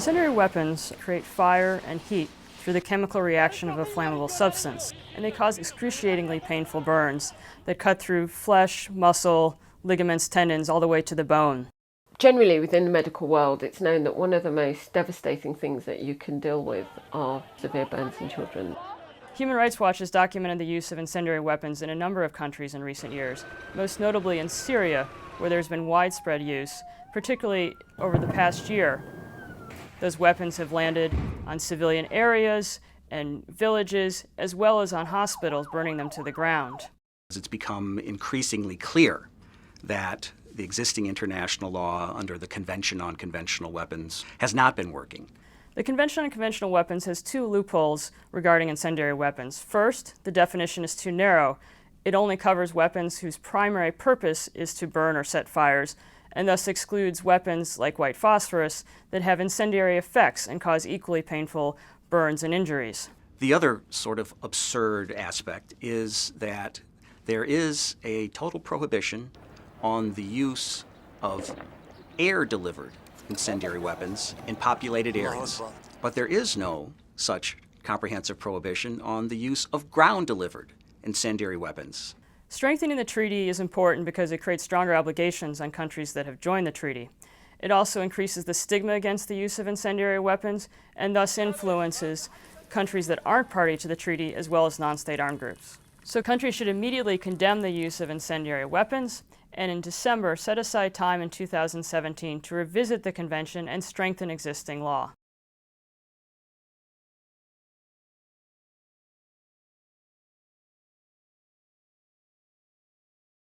Incendiary weapons create fire and heat through the chemical reaction of a flammable substance, and they cause excruciatingly painful burns that cut through flesh, muscle, ligaments, tendons, all the way to the bone. Generally, within the medical world, it's known that one of the most devastating things that you can deal with are severe burns in children. Human Rights Watch has documented the use of incendiary weapons in a number of countries in recent years, most notably in Syria, where there's been widespread use, particularly over the past year. Those weapons have landed on civilian areas and villages, as well as on hospitals, burning them to the ground. It's become increasingly clear that the existing international law under the Convention on Conventional Weapons has not been working. The Convention on Conventional Weapons has two loopholes regarding incendiary weapons. First, the definition is too narrow. It only covers weapons whose primary purpose is to burn or set fires, and thus excludes weapons like white phosphorus that have incendiary effects and cause equally painful burns and injuries. The other sort of absurd aspect is that there is a total prohibition on the use of air-delivered incendiary weapons in populated areas. But there is no such comprehensive prohibition on the use of ground-delivered incendiary weapons. Strengthening the treaty is important because it creates stronger obligations on countries that have joined the treaty. It also increases the stigma against the use of incendiary weapons and thus influences countries that aren't party to the treaty as well as non-state armed groups. So countries should immediately condemn the use of incendiary weapons and in December set aside time in 2017 to revisit the convention and strengthen existing law.